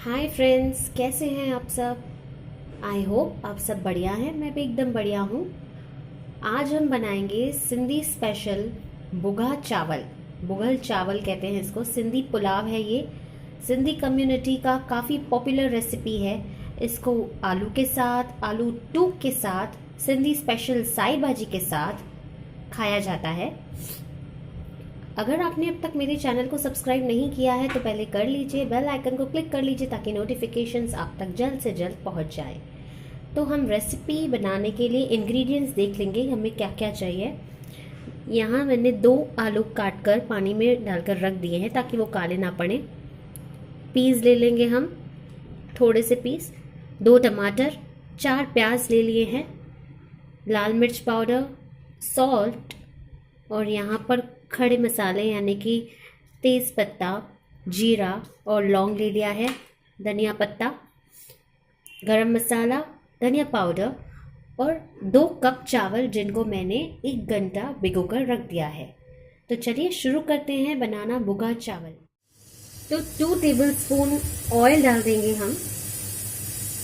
Hi friends, कैसे हैं आप सब। आई होप आप सब बढ़िया हैं। मैं भी एकदम बढ़िया हूँ। आज हम बनाएंगे सिंधी स्पेशल बुगा चावल। बुगल चावल कहते हैं इसको। सिंधी पुलाव है ये। सिंधी कम्युनिटी का काफ़ी पॉपुलर रेसिपी है। इसको आलू के साथ, आलू टूक के साथ, सिंधी स्पेशल साई भाजी के साथ खाया जाता है। अगर आपने अब तक मेरे चैनल को सब्सक्राइब नहीं किया है तो पहले कर लीजिए, बेल आइकन को क्लिक कर लीजिए ताकि नोटिफिकेशंस आप तक जल्द से जल्द पहुंच जाए। तो हम रेसिपी बनाने के लिए इंग्रेडिएंट्स देख लेंगे हमें क्या क्या चाहिए। यहाँ मैंने 2 आलू काट कर पानी में डालकर रख दिए हैं ताकि वो काले ना पड़े। पीस ले लेंगे हम, थोड़े से पीस। 2 टमाटर, 4 प्याज ले लिए हैं, लाल मिर्च पाउडर, सॉल्ट, और यहाँ पर खड़े मसाले यानी कि तेज़ पत्ता, जीरा और लौंग ले लिया है, धनिया पत्ता, गरम मसाला, धनिया पाउडर और 2 कप चावल जिनको मैंने 1 घंटा भिगोकर रख दिया है। तो चलिए शुरू करते हैं बनाना बुगा चावल। तो 2 टेबलस्पून ऑयल डाल देंगे हम।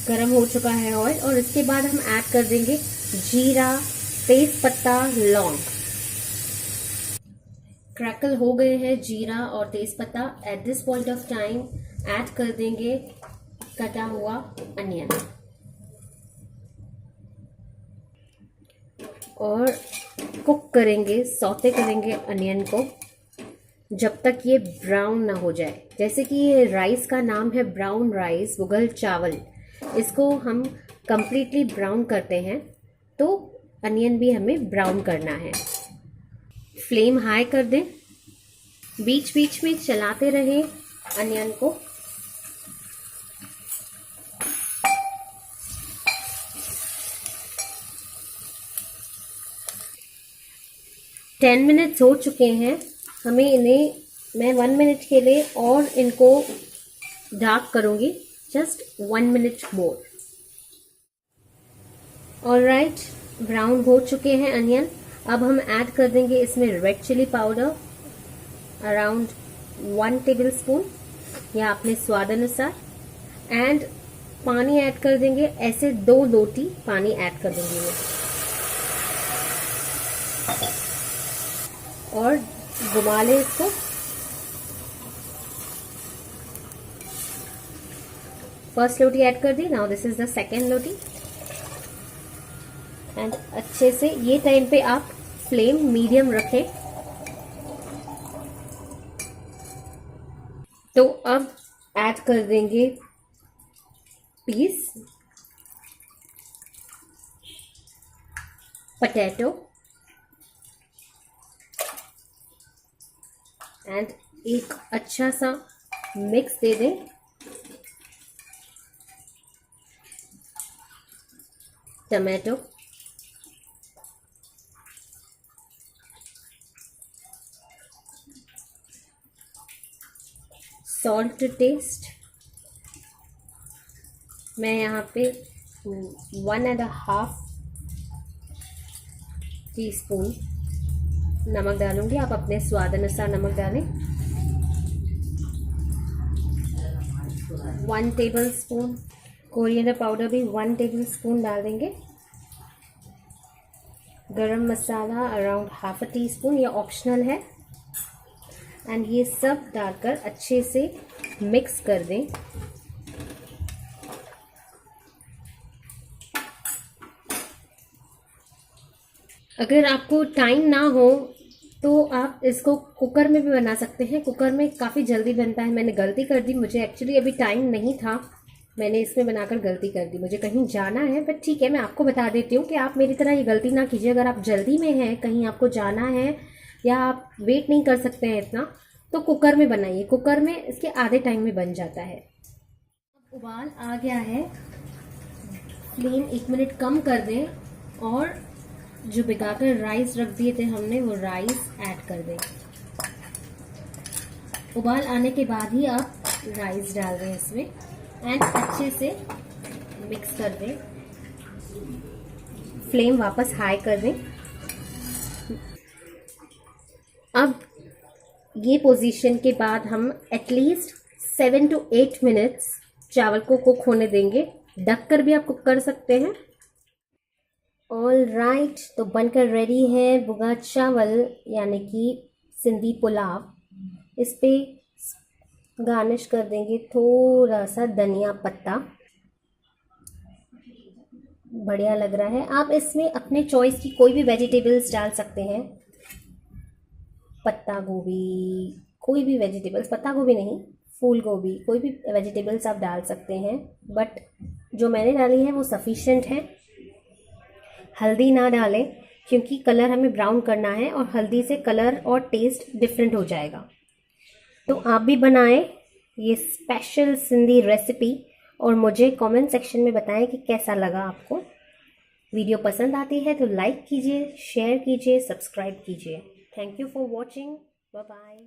गरम हो चुका है ऑयल और इसके बाद हम ऐड कर देंगे जीरा, तेज पत्ता, लौंग। क्रैकल हो गए हैं जीरा और तेज पत्ता। At this point of time add कर देंगे कटा हुआ अनियन और कुक करेंगे, सौते करेंगे अनियन को जब तक ये ब्राउन ना हो जाए। जैसे कि ये राइस का नाम है ब्राउन राइस, मुगल चावल, इसको हम कंप्लीटली ब्राउन करते हैं तो अनियन भी हमें ब्राउन करना है। फ्लेम हाई कर दें, बीच बीच में चलाते रहें अनियन को। टेन मिनट्स हो चुके हैं। हमें मैं 1 मिनट के लिए और इनको डार्क करूंगी, जस्ट 1 मिनट मोर। ऑलराइट, ब्राउन हो चुके हैं अनियन। अब हम ऐड कर देंगे इसमें red chilli powder, around 1 tablespoon या अपने स्वाद अनुसार, एंड पानी ऐड कर देंगे। ऐसे 2 लोटी पानी ऐड कर देंगे मैं, और घुमा ले इसको। फर्स्ट लोटी ऐड कर दी, now this is the second लोटी। एंड अच्छे से ये टाइम पे आप फ्लेम मीडियम रखें। तो अब ऐड कर देंगे पीस पोटैटो एंड एक अच्छा सा मिक्स दे दें। Tomato, salt to taste. मैं यहाँ पे 1.5 टीस्पून नमक डालूंगी, आप अपने स्वाद अनुसार नमक डालें। 1 टेबलस्पून कोरिएंडर पाउडर भी 1 टेबलस्पून डाल देंगे। गरम मसाला अराउंड ½ टीस्पून, ये ऑप्शनल है। एंड ये सब डालकर अच्छे से मिक्स कर दें। अगर आपको टाइम ना हो तो आप इसको कुकर में भी बना सकते हैं। कुकर में काफ़ी जल्दी बनता है। मैंने गलती कर दी, मुझे एक्चुअली अभी टाइम नहीं था, मैंने इसमें बनाकर गलती कर दी। मुझे कहीं जाना है, बट ठीक है, मैं आपको बता देती हूँ कि आप मेरी तरह ये गलती ना कीजिए। अगर आप जल्दी में हैं, कहीं आपको जाना है या आप वेट नहीं कर सकते हैं इतना, तो कुकर में बनाइए। कुकर में इसके आधे टाइम में बन जाता है। उबाल आ गया है, फ्लेम 1 मिनट कम कर दें और जो भिगाकर राइस रख दिए थे हमने, वो राइस ऐड कर दें। उबाल आने के बाद ही आप राइस डाल दें इसमें एंड अच्छे से मिक्स कर दें। फ्लेम वापस हाई कर दें। अब ये पोजीशन के बाद हम एटलीस्ट 7 to 8 मिनट्स चावल को कुक होने देंगे, ढक कर भी आप कुक कर सकते हैं। ऑल राइट, तो बनकर रेडी है बुगा चावल यानी कि सिंधी पुलाव। इस पे गार्निश कर देंगे थोड़ा सा धनिया पत्ता, बढ़िया लग रहा है। आप इसमें अपने चॉइस की कोई भी वेजिटेबल्स डाल सकते हैं, पत्ता गोभी, कोई भी वेजिटेबल्स, पत्ता गोभी नहीं, फूल गोभी, कोई भी वेजिटेबल्स आप डाल सकते हैं, बट जो मैंने डाली है वो सफिशिएंट है। हल्दी ना डालें क्योंकि कलर हमें ब्राउन करना है और हल्दी से कलर और टेस्ट डिफरेंट हो जाएगा। तो आप भी बनाएं ये स्पेशल सिंधी रेसिपी और मुझे कमेंट सेक्शन में बताएं कि कैसा लगा आपको। वीडियो पसंद आती है तो लाइक कीजिए, शेयर कीजिए, सब्सक्राइब कीजिए। Thank you for watching, bye bye.